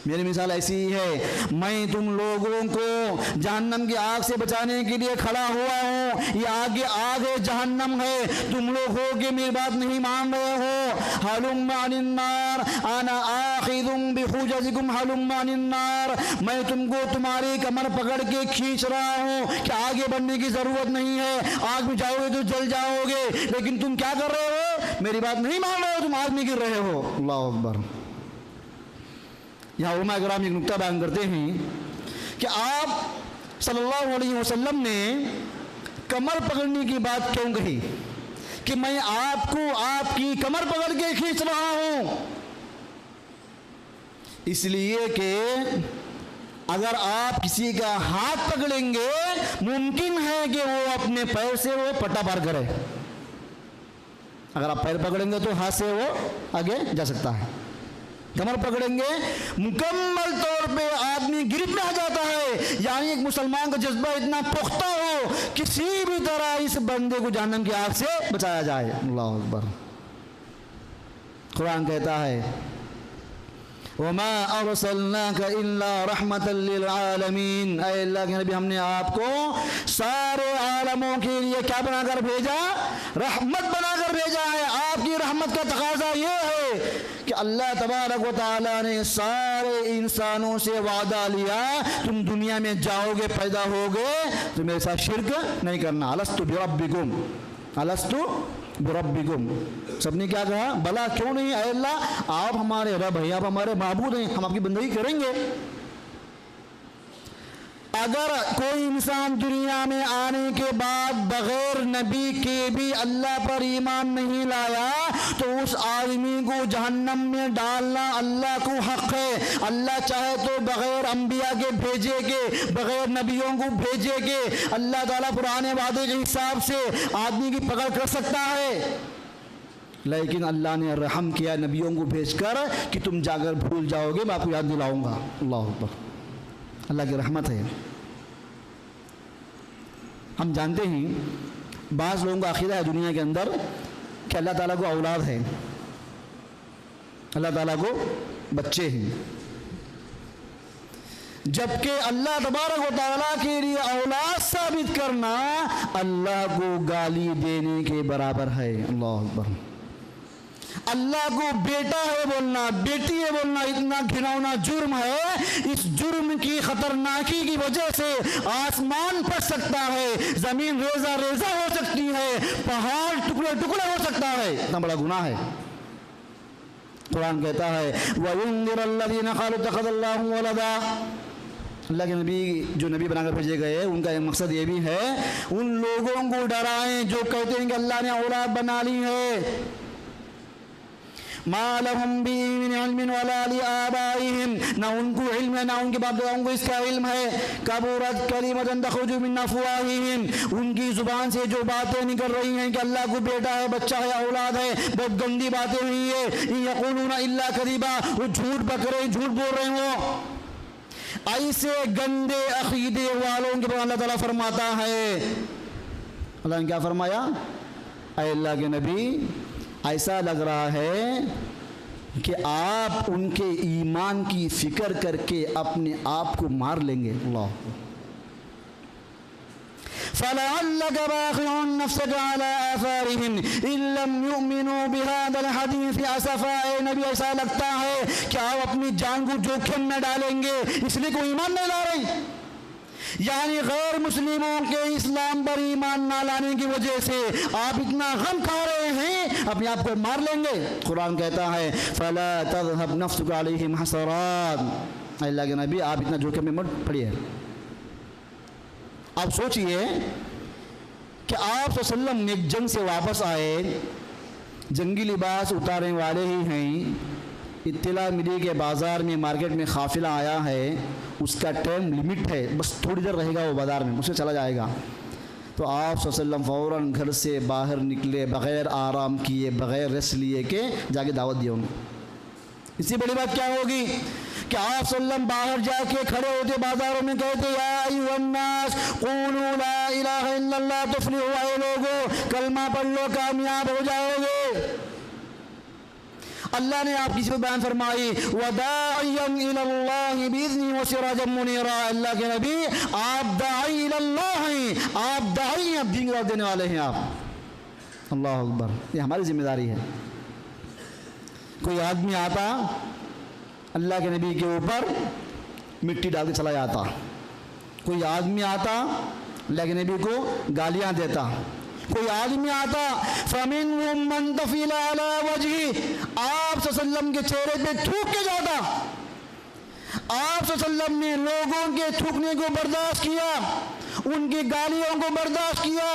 میری مثال ایسی ہی ہے، میں تم لوگوں کو جہنم کی آگ سے بچانے کے لیے کھڑا ہوا ہوں. یہ آگ ہے، جہنم ہے. تم لوگ ہو کہ میری بات نہیں مان رہے ہو. ہلم عن النار انا آخذ بحجزکم ہلم عن النار. میں تم کو تمہاری کمر پکڑ کے کھینچ رہا ہوں کہ آگے بڑھنے کی ضرورت نہیں ہے. آگ میں جاؤ گے تو جل جاؤ گے، لیکن تم کیا کر رہے ہو؟ میری بات نہیں مان رہے ہو، تم آگ میں گر رہے ہو. اللہ اکبر. یہاں علماء کرام ایک نکتہ بیان کرتے ہیں کہ آپ صلی اللہ علیہ وسلم نے کمر پکڑنے کی بات کیوں کہی کہ میں آپ کو آپ کی کمر پکڑ کے کھینچ رہا ہوں؟ اس لیے کہ اگر آپ کسی کا ہاتھ پکڑیں گے ممکن ہے کہ وہ اپنے پیر سے وہ پٹا پار کرے. اگر آپ پیر پکڑیں گے تو ہاتھ سے وہ آگے جا سکتا ہے. کمر پکڑیں گے مکمل طور پہ آدمی گرفت میں آ جاتا ہے. یعنی ایک مسلمان کا جذبہ اتنا پختہ ہو کسی بھی طرح اس بندے کو جہنم کی آگ سے بچایا جائے. اللہ اکبر. قرآن کہتا ہے وما ارسلناک الا رحمتا للعالمین، اے اللہ کے نبی ہم نے آپ کو سارے عالموں کے لیے کیا بنا کر بھیجا؟ رحمت بنا کر بھیجا ہے۔ آپ کی رحمت کا تقاضا یہ ہے کہ اللہ تبارک و تعالیٰ نے سارے انسانوں سے وعدہ لیا تم دنیا میں جاؤ گے، پیدا ہوگے تو میرے ساتھ شرک نہیں کرنا۔ الست بربکم، الست بربکم، سب نے کیا کہا؟ بلا، کیوں نہیں اے اللہ، آپ ہمارے رب ہیں، آپ ہمارے معبود ہیں، ہم آپ کی بندگی کریں گے۔ اگر کوئی انسان دنیا میں آنے کے بعد بغیر نبی کے بھی اللہ پر ایمان نہیں لایا تو اس آدمی کو جہنم میں ڈالنا اللہ کو حق ہے۔ اللہ چاہے تو بغیر انبیاء کے بھیجے کے، بغیر نبیوں کو بھیجے کے، اللہ تعالیٰ پرانے وعدے کے حساب سے آدمی کی پکڑ کر سکتا ہے، لیکن اللہ نے رحم کیا نبیوں کو بھیج کر کہ تم جا کر بھول جاؤ گے، میں آپ کو یاد دلاؤں گا۔ اللہ اکبر، اللہ کی رحمت ہے۔ ہم جانتے ہیں بعض لوگوں کا عقیدہ ہے دنیا کے اندر کہ اللہ تعالیٰ کو اولاد ہے، اللہ تعالیٰ کو بچے ہیں، جبکہ اللہ تبارک و تعالیٰ کے لیے اولاد ثابت کرنا اللہ کو گالی دینے کے برابر ہے۔ اللہ اکبر، اللہ کو بیٹا ہے بولنا، بیٹی ہے بولنا اتنا گھناؤنا جرم ہے۔ اس جرم کی خطرناکی کی وجہ سے آسمان پھٹ سکتا ہے، زمین ریزہ ریزہ ہو سکتی ہے، پہاڑ ٹکڑے ٹکڑے ہو سکتا ہے، اتنا بڑا گناہ ہے۔ قرآن کہتا ہے وَيُنذِرَ الَّذِينَ قَالُوا اتَّخَذَ اللَّهُ وَلَدًا، اللہ کے نبی جو نبی بنا کر بھیجے گئے ان کا ایک مقصد یہ بھی ہے ان لوگوں کو ڈرائیں جو کہتے ہیں کہ اللہ نے اولاد بنا لی ہے۔ ما لهم به من علم ولا لآبائهم، نہ ان کو علم ہے نہ ان کے باپ داداؤں کو اس کا علم ہے۔ کبرت کلمۃ تخرج من افواہہم، ان کی زبان سے جو باتیں نکل رہی ہیں کہ اللہ کو بیٹا ہے، بچہ ہے، اولاد ہے، بہت گندی باتیں ہوئی ہے۔ ان یقولون الا کذبا، وہ جھوٹ بک رہے ہیں، جھوٹ بول رہے ہیں۔ وہ ایسے گندے عقیدے والوں کے بارے اللہ تعالیٰ فرماتا ہے، اللہ نے کیا فرمایا؟ اے اللہ کے نبی ایسا لگ رہا ہے کہ آپ ان کے ایمان کی فکر کر کے اپنے آپ کو مار لیں گے۔ اللہ فَلَعَلَّكَ بَاخِعٌ نَفْسَكَ عَلَىٰ آثَارِهِمْ إِن لَّمْ يُؤْمِنُوا بِهَٰذَا الْحَدِيثِ أَسَفًا، اے نبی ایسا لگتا ہے کہ آپ اپنی جان کو جوخم میں ڈالیں گے اس لیے کوئی ایمان نہیں لا رہے، یعنی غیر مسلموں کے اسلام پر ایمان نہ لانے کی وجہ سے آپ اتنا غم کھا رہے ہیں اپنے آپ کو مار لیں گے۔ قرآن کہتا ہے فَلَا تَذْهَبْ نَفْسُكَ عَلَيْهِمْ حَسَرَاتٍ، اللہ کے نبی آپ اتنا جوخم میں مت پڑیے۔ آپ سوچئے کہ آپ صلی اللہ علیہ وسلم ایک جنگ سے واپس آئے، جنگی لباس اتارنے والے ہی ہیں، اطلاع ملی کہ بازار میں مارکیٹ میں قافلہ آیا ہے، اس کا ٹائم لمٹ ہے، بس تھوڑی دیر رہے گا وہ بازار میں، اس سے چلا جائے گا۔ تو آپ صلی اللہ علیہ وسلم فوراً گھر سے باہر نکلے، بغیر آرام کیے، بغیر ریسٹ لیے کہ جا کے دعوت دی انہوں۔ اس سے بڑی بات کیا ہوگی کہ آپ صلی اللہ علیہ وسلم باہر جا کے کھڑے ہوتے بازاروں میں کہتے یا ایھا الناس قولوا لا الہ الا اللہ تفلحوا، اے لوگو کلمہ پڑھ لو کامیاب ہو جاؤ گے۔ اللہ نے آپ کی صفت بیان فرمائی وَدَاعِيًا إِلَى اللَّهِ بِإِذْنِهِ وَسِرَاجًا مُنِيرًا، اللہ کے نبی آپ داعی إِلَى اللَّهِ ہیں، آپ داعی ہیں، آپ دین کی دعوت دینے والے ہیں آپ۔ اللہ اکبر، یہ ہماری ذمہ داری ہے۔ کوئی آدمی آتا اللہ کے نبی کے اوپر مٹی ڈال کے چلا جاتا، کوئی آدمی آتا اللہ کے نبی کو گالیاں دیتا، کوئی آدمی آتا فَمِنْهُمْ مَنْ تَفِيضُ عَلَىٰ وَجْهِهِ، آپ صلی اللہ علیہ وسلم کے چہرے پہ تھوک کے جاتا، آپ صلی اللہ علیہ وسلم نے لوگوں کے تھوکنے کو برداشت کیا، ان کی گالیوں کو برداشت کیا،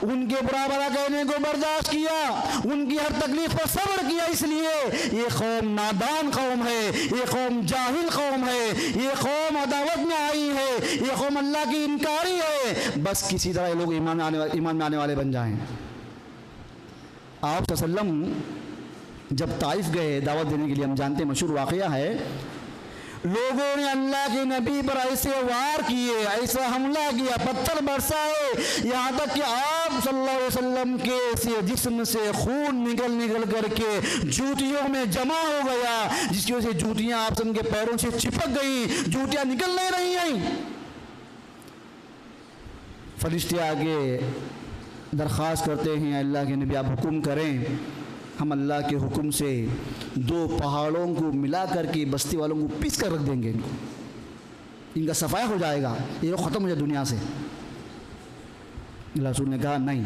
ان کے برا بھلا کہنے کو برداشت کیا، ان کی ہر تکلیف پر صبر کیا، اس لیے یہ قوم نادان قوم ہے، یہ قوم جاہل قوم ہے، یہ قوم عداوت میں آئی ہے، یہ قوم اللہ کی انکاری ہے، بس کسی طرح یہ لوگ ایمان میں آنے والے بن جائیں۔ آپ صلی اللہ علیہ وسلم جب طائف گئے دعوت دینے کے لیے، ہم جانتے ہیں مشہور واقعہ ہے، لوگوں نے اللہ کے نبی پر ایسے وار کیے، ایسا حملہ کیا، پتھر برسائے، یہاں تک کہ آپ آپ صلی اللہ علیہ وسلم کے جسم سے خون نکل کر کے جوتیوں میں جمع ہو گیا، جس کی وجہ سے جوتیاں آپ کے پیروں سے چپک گئیں، جوتیاں نکل نہیں رہی ہیں۔ فرشتے آگے درخواست کرتے ہیں اللہ کے نبی آپ حکم کریں، ہم اللہ کے حکم سے 2 پہاڑوں کو ملا کر کے بستی والوں کو پیس کر رکھ دیں گے، ان کا صفائی ہو جائے گا، یہ لوگ ختم ہو جائے دنیا سے۔ اللہ رسول نے کہا نہیں،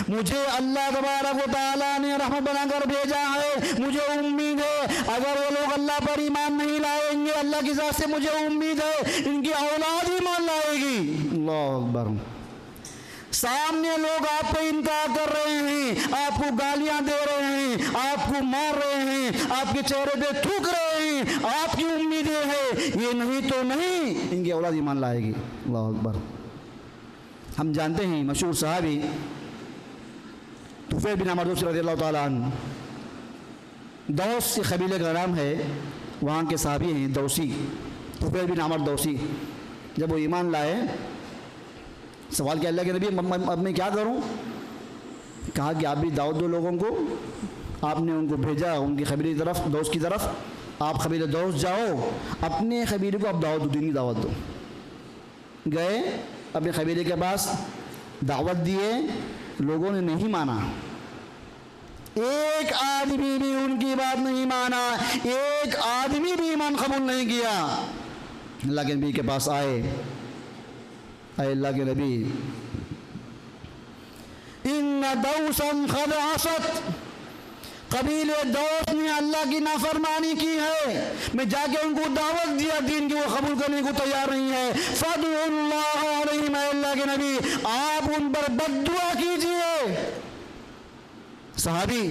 مجھے اللہ تبارک و تعالیٰ نے رحمت بنا کر بھیجا ہے، مجھے امید ہے اگر وہ لوگ اللہ پر ایمان نہیں لائیں گے، اللہ کی ذات سے مجھے امید ہے ان کی اولاد ایمان لائے گی۔ اللہ اکبر۔ سامنے لوگ آپ پہ انکار کر رہے ہیں، آپ کو گالیاں دے رہے ہیں، آپ کو مار رہے ہیں، آپ کے چہرے پہ تھوک رہے ہیں، آپ کی امیدیں ہیں یہ نہیں تو نہیں، ان کی اولاد ایمان لائے گی۔ اللہ اکبر۔ ہم جانتے ہیں مشہور صحابی طفیل بن عمرو دوسی رضی اللہ تعالیٰ عنہ، دوس کے قبیلے کا نام ہے، وہاں کے صحابی ہیں دوسی، طفیل بن عمرو دوسی۔ جب وہ ایمان لائے سوال کیا اللہ کے نبی اب میں کیا کروں؟ کہا کہ آپ بھی دعوت دو لوگوں کو۔ آپ نے ان کو بھیجا ان کی قبیلے کی طرف، دوس کی طرف، آپ قبیلے دوس جاؤ، اپنے قبیلے کو آپ دعوت دو، دین کی دعوت دو۔ گئے اپنے قبیلے کے پاس، دعوت دیے، لوگوں نے نہیں مانا، ایک آدمی بھی ان کی بات نہیں مانا، ایک آدمی بھی ایمان قبول نہیں کیا۔ اللہ کے نبی کے پاس آئے، اے اللہ کے نبی، ان دوسا قد عصت، قبیلے دوس نے اللہ کی نافرمانی کی ہے، میں جا کے ان کو دعوت دیا دین کی، وہ قبول کرنے کو تیار نہیں ہے، فادعوا اللہ علیہم، اے اللہ کے نبی آپ ان پر بد دعا کیجئے۔ صحابی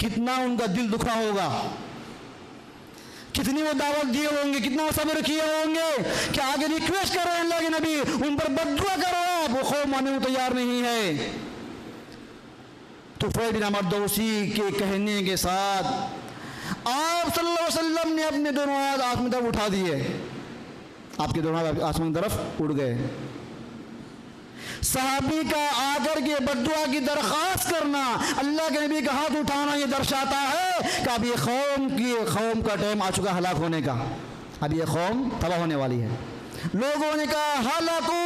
کتنا ان کا دل دکھا ہوگا، کتنی وہ دعوت دیے ہوں گے، کتنا وہ صبر کیے ہوں گے کہ آگے ریکویسٹ کر رہے ہیں اللہ کے نبی ان پر بد دعا کرو آپ، وہ خوف ماننے کو تیار نہیں ہے۔ طفیل بن عمرو دوسی کے کہنے کے ساتھ آپ صلی اللہ علیہ وسلم نے اپنے دونوں ہاتھ آسمان کی طرف اٹھا دیے، آپ کے دونوں ہاتھ آسمان کی طرف اڑ گئے۔ صحابی کا آ کر کے بد دعا کی درخواست کرنا، اللہ کے نبی کا ہاتھ اٹھانا، یہ درشاتا ہے کہ اب یہ قوم کا ٹائم آ چکا ہلاک ہونے کا، اب یہ قوم تباہ ہونے والی ہے۔ لوگوں نے کہا ہلاکو،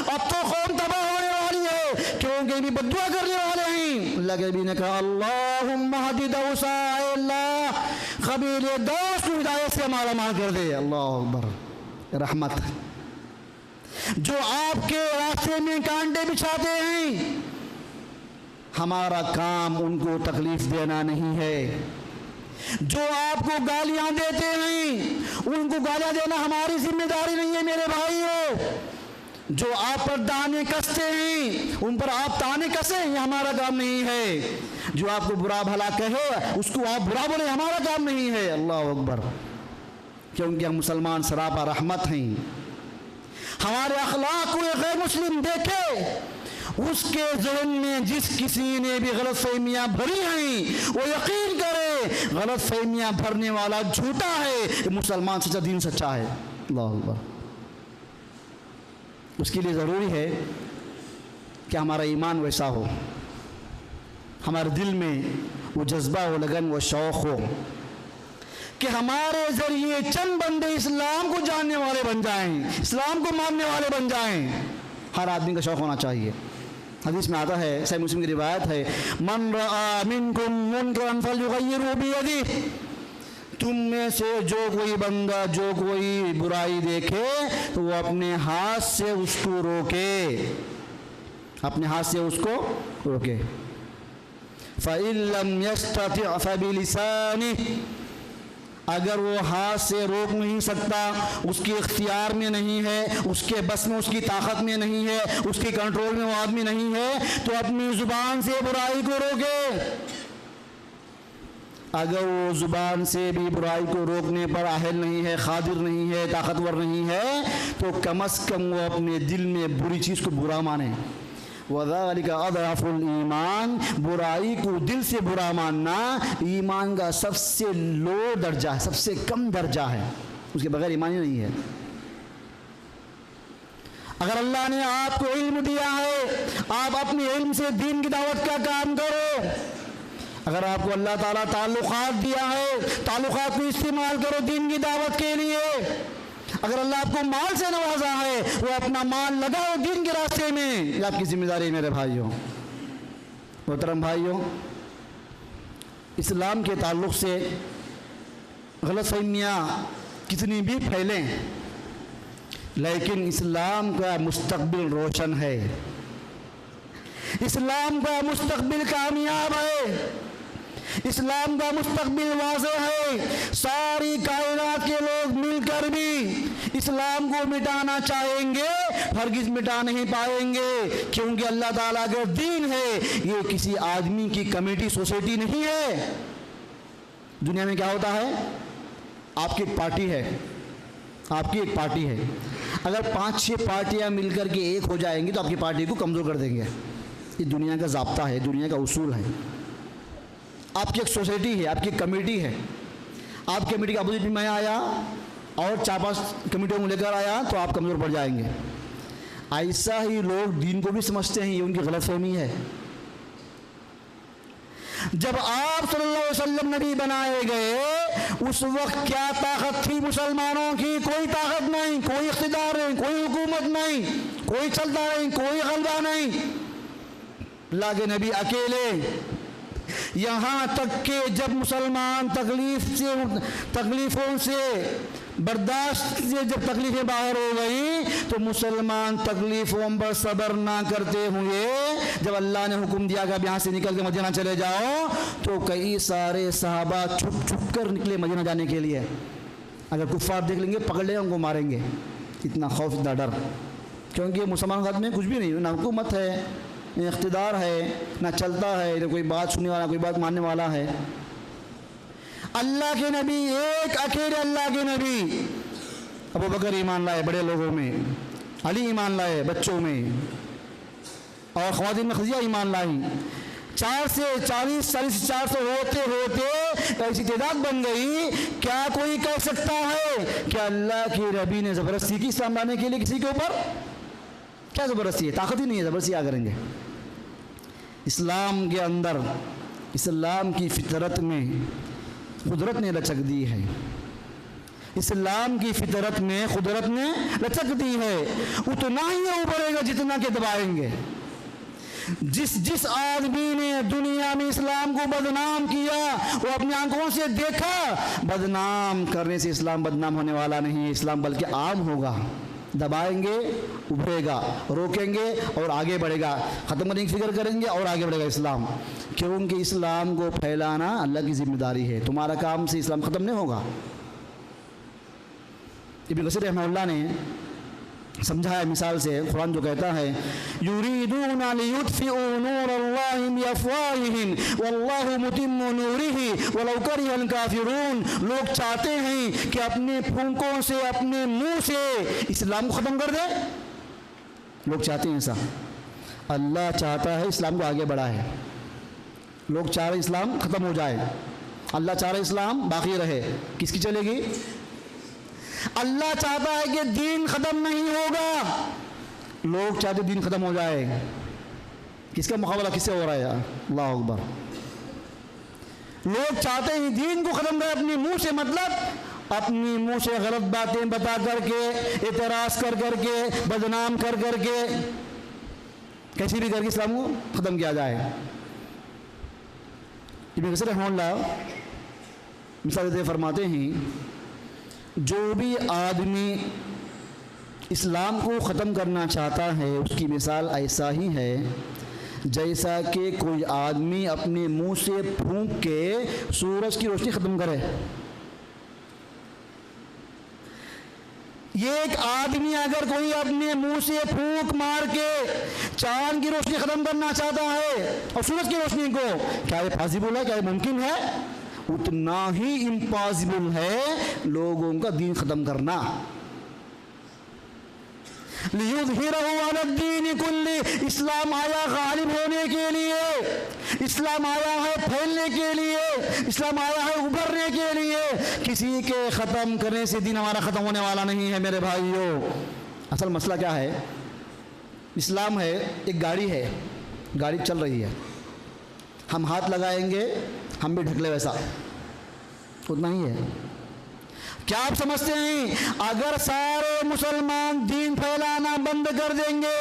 اب تو قوم تباہ ہونے والی ہے، کیونکہ بھی بد دعا کرنے والے ہیں۔ اللہ کے نبی نے کہا اللہم اہد دوسا، اے اللہ قبیلے دوس کو ہدایت سے مالا مال کر دے۔ اللہ اکبر۔ رحمت، جو آپ کے راستے میں کانٹے بچھاتے ہیں، ہمارا کام ان کو تکلیف دینا نہیں ہے۔ جو آپ کو گالیاں دیتے ہیں ان کو گالیاں دینا ہماری ذمہ داری نہیں ہے میرے بھائیو۔ جو آپ پر دانے کستے ہیں ان پر آپ تانے کسیں، یہ ہمارا کام نہیں ہے۔ جو آپ کو برا بھلا کہے اس کو آپ برا بولے، ہمارا کام نہیں ہے۔ اللہ اکبر۔ کیونکہ ہم مسلمان سراپا رحمت ہیں، ہمارے اخلاق کو ایک غیر مسلم دیکھے، اس کے ذہن میں جس کسی نے بھی غلط فہمیاں بھری ہیں وہ یقین کرے غلط فہمیاں بھرنے والا جھوٹا ہے، مسلمان سچا، دین سچا ہے۔ اللہ اکبر۔ اس کے لیے ضروری ہے کہ ہمارا ایمان ویسا ہو، ہمارے دل میں وہ جذبہ، وہ لگن، وہ شوق ہو کہ ہمارے ذریعے چند بندے اسلام کو جاننے والے بن جائیں، اسلام کو ماننے والے بن جائیں۔ ہر آدمی کا شوق ہونا چاہیے۔ حدیث میں آتا ہے، صحیح مسلم کی روایت ہے، من رآ منکم منکرا فلیغیرہ بیدہ، تم میں سے جو کوئی بندہ جو کوئی برائی دیکھے تو وہ اپنے ہاتھ سے اس کو روکے، اپنے ہاتھ سے اس کو روکے۔ فَإِن لَّمْ يَسْتَطِعْ فَبِلِسَانِهِ، اگر وہ ہاتھ سے روک نہیں سکتا، اس کے اختیار میں نہیں ہے، اس کے بس میں، اس کی طاقت میں نہیں ہے، اس کے کنٹرول میں وہ آدمی نہیں ہے، تو اپنی زبان سے برائی کو روکے۔ اگر وہ زبان سے بھی برائی کو روکنے پر اہل نہیں ہے، قادر نہیں ہے، طاقتور نہیں ہے، تو کم از کم وہ اپنے دل میں بری چیز کو برا مانے۔ وَذَلِكَ أَضْعَفُ الْإِيمَانِ، برائی کو دل سے برا ماننا ایمان کا سب سے لو درجہ ہے، سب سے کم درجہ ہے، اس کے بغیر ایمان ہی نہیں ہے۔ اگر اللہ نے آپ کو علم دیا ہے، آپ اپنے علم سے دین کی دعوت کا کام کرو۔ اگر آپ کو اللہ تعالیٰ تعلقات دیا ہے، تعلقات کو استعمال کرو دین کی دعوت کے لیے۔ اگر اللہ آپ کو مال سے نوازا ہے، وہ اپنا مال لگاؤ دین کے راستے میں، یہ آپ کی ذمہ داری ہے میرے بھائیوں۔ محترم بھائیوں، اسلام کے تعلق سے غلط فہمیاں کتنی بھی پھیلیں، لیکن اسلام کا مستقبل روشن ہے، اسلام کا مستقبل کامیاب ہے، اسلام کا مستقبل واضح ہے۔ ساری کائنات کے لوگ مل کر بھی اسلام کو مٹانا چاہیں گے، ہرگز مٹا نہیں پائیں گے، کیونکہ اللہ تعالیٰ کا دین ہے، یہ کسی آدمی کی کمیٹی سوسائٹی نہیں ہے۔ دنیا میں کیا ہوتا ہے؟ آپ کی ایک پارٹی ہے، آپ کی ایک پارٹی ہے، اگر 5-6 پارٹیاں مل کر کے ایک ہو جائیں گی تو آپ کی پارٹی کو کمزور کر دیں گے۔ یہ دنیا کا ضابطہ ہے، دنیا کا اصول ہے۔ آپ کی ایک سوسائٹی ہے، آپ کی ایک کمیٹی ہے، آپ کمیٹی کا اپوزٹ میں آیا اور 4-5 کمیٹیوں کو لے کر آیا تو آپ کمزور پڑ جائیں گے۔ ایسا ہی لوگ دین کو بھی سمجھتے ہیں، یہ ان کی غلط فہمی ہے۔ جب آپ صلی اللہ علیہ وسلم نبی بنائے گئے اس وقت کیا طاقت تھی مسلمانوں کی؟ کوئی طاقت نہیں، کوئی اقتدار نہیں، کوئی حکومت نہیں، کوئی چلتا نہیں، کوئی غلبہ نہیں۔ اللہ کے نبی اکیلے، یہاں تک کہ جب مسلمان تکلیفوں سے برداشت سے جب تکلیفیں باہر ہو گئی تو مسلمان تکلیفوں پر صبر نہ کرتے ہوئے جب اللہ نے حکم دیا کہ اب یہاں سے نکل کے مدینہ چلے جاؤ تو کئی سارے صحابہ چھپ چھپ کر نکلے مدینہ جانے کے لیے۔ اگر کفار دیکھ لیں گے پکڑ لیں گے، ان کو ماریں گے، اتنا خوف، اتنا ڈر، کیونکہ مسلمان کے ہاتھ میں کچھ بھی نہیں، نہ حکومت ہے، نہ اقتدار ہے، نہ چلتا ہے، نہ کوئی بات سننے والا، کوئی بات ماننے والا ہے۔ اللہ کے نبی، ایک اکیلے اللہ کے نبی، ابو بکر ایمان لائے بڑے لوگوں میں، علی ایمان لائے بچوں میں، اور خواتین میں خدیجہ ایمان لائی۔ 400 ہوتے ہوتے ایسی تعداد بن گئی، کیا کوئی کہہ سکتا ہے کہ اللہ کے نبی نے زبردستی کی اسلام لانے کے لیے کسی کے اوپر؟ کیا زبردستی ہے؟ طاقت ہی نہیں ہے، زبردستی کیا کریں گے؟ اسلام کے اندر، اسلام کی فطرت میں قدرت نے لچک دی ہے، اسلام کی فطرت میں قدرت نے لچک دی ہے، اتنا ہی ابھرے گا جتنا کہ دبائیں گے۔ جس آدمی نے دنیا میں اسلام کو بدنام کیا وہ اپنی آنکھوں سے دیکھا، بدنام کرنے سے اسلام بدنام ہونے والا نہیں ہے، اسلام بلکہ عام ہوگا۔ دبائیں گے، ابھرے گا، روکیں گے اور آگے بڑھے گا، ختم کرنے کی فکر کریں گے اور آگے بڑھے گا اسلام، کیونکہ اسلام کو پھیلانا اللہ کی ذمہ داری ہے، تمہارا کام سے اسلام ختم نہیں ہوگا۔ ابن کثیر رحمہ اللہ نے سمجھایا مثال سے، قرآن جو کہتا ہے یریدون لیطفئوا نور اللہ بافواہہم واللہ متم نورہ ولو کرہ الکافرون، لوگ چاہتے ہیں کہ اپنے پھونکوں سے، اپنے منہ سے اسلام کو ختم کر دے، لوگ چاہتے ہیں ایسا، اللہ چاہتا ہے اسلام کو آگے بڑھائے، لوگ چاہ رہے اسلام ختم ہو جائے، اللہ چاہ رہے اسلام باقی رہے، کس کی چلے گی؟ اللہ چاہتا ہے کہ دین ختم نہیں ہوگا، لوگ چاہتے دین ختم ہو جائے، کس کا مقابلہ کس سے ہو رہا ہے؟ اللہ اکبر۔ لوگ چاہتے ہیں دین کو ختم کرے اپنے منہ سے، مطلب اپنی منہ سے غلط باتیں بتا کر کے، اعتراض کر کر کے، بدنام کر کر کے، کیسی بھی کر کے اسلام کو ختم کیا جائے۔ ابن کثیر رحمہ اللہ مثال دیتے فرماتے ہیں جو بھی آدمی اسلام کو ختم کرنا چاہتا ہے اس کی مثال ایسا ہی ہے جیسا کہ کوئی آدمی اپنے منہ سے پھونک کے سورج کی روشنی ختم کرے۔ یہ ایک آدمی اگر کوئی اپنے منہ سے پھونک مار کے چاند کی روشنی ختم کرنا چاہتا ہے اور سورج کی روشنی کو، کیا یہ پاسبل ہے؟ کیا یہ ممکن ہے؟ اتنا ہی امپاسبل ہے لوگوں کا دین ختم کرنا۔ لِيُظْهِرَهُ عَلَى الدِّينِ كُلِّهِ، اسلام آیا غالب ہونے کے لیے، اسلام آیا ہے پھیلنے کے لیے، اسلام آیا ہے ابھرنے کے لیے، کسی کے ختم کرنے سے دین ہمارا ختم ہونے والا نہیں ہے میرے بھائیوں۔ اصل مسئلہ کیا ہے؟ اسلام ہے ایک گاڑی ہے، گاڑی چل رہی ہے، ہم ہاتھ لگائیں گے ہم بھی ڈھک لے ویسا، اتنا ہی ہے۔ کیا آپ سمجھتے ہیں اگر سارے مسلمان دین پھیلانا بند کر دیں گے،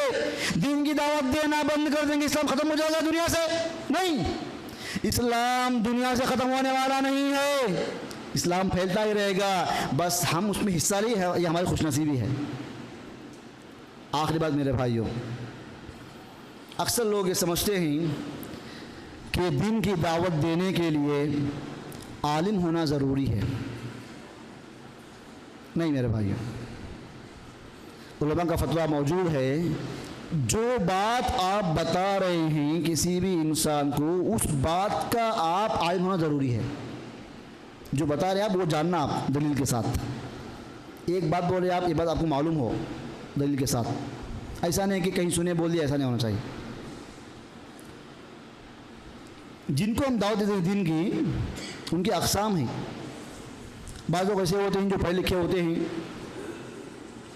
دین کی دعوت دینا بند کر دیں گے، اسلام ختم ہو جائے گا دنیا سے؟ نہیں، اسلام دنیا سے ختم ہونے والا نہیں ہے، اسلام پھیلتا ہی رہے گا، بس ہم اس میں حصہ لے، یہ ہماری خوش نصیبی ہے۔ آخری بات میرے بھائیوں، اکثر لوگ یہ سمجھتے ہیں کہ دین کی دعوت دینے کے لیے عالم ہونا ضروری ہے۔ نہیں میرے بھائیوں، علماء کا فتویٰ موجود ہے، جو بات آپ بتا رہے ہیں کسی بھی انسان کو، اس بات کا آپ عالم ہونا ضروری ہے۔ جو بتا رہے آپ وہ جاننا، آپ دلیل کے ساتھ ایک بات بول رہے آپ، یہ بات آپ کو معلوم ہو دلیل کے ساتھ، ایسا نہیں کہ کہیں سنے بول دیا، ایسا نہیں ہونا چاہیے۔ جن کو ہم دعوت دیتے ہیں دین کی، ان کی اقسام ہیں۔ بعض لوگ ایسے ہوتے ہیں جو پڑھے لکھے ہوتے ہیں،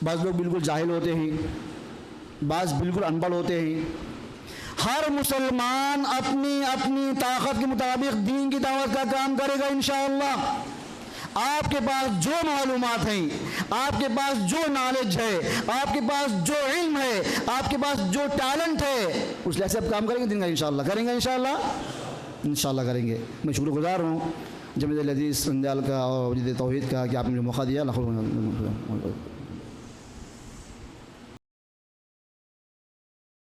بعض لوگ بالکل جاہل ہوتے ہیں، بعض بالکل ان پڑھ ہوتے ہیں۔ ہر مسلمان اپنی اپنی طاقت کے مطابق دین کی دعوت کا کام کرے گا انشاءاللہ۔ آپ کے پاس جو معلومات ہیں، آپ کے پاس جو نالج ہے، آپ کے پاس جو علم ہے، آپ کے پاس جو ٹیلنٹ ہے، اس لحاظ سے آپ کام کریں گے دین کا انشاءاللہ، کریں گے انشاءاللہ، انشاءاللہ کریں گے۔ میں شکر گزار ہوں جمیع الحدیث سندیال کا اور وجد توحید کا کہ آپ نے مجھے موقع دیا۔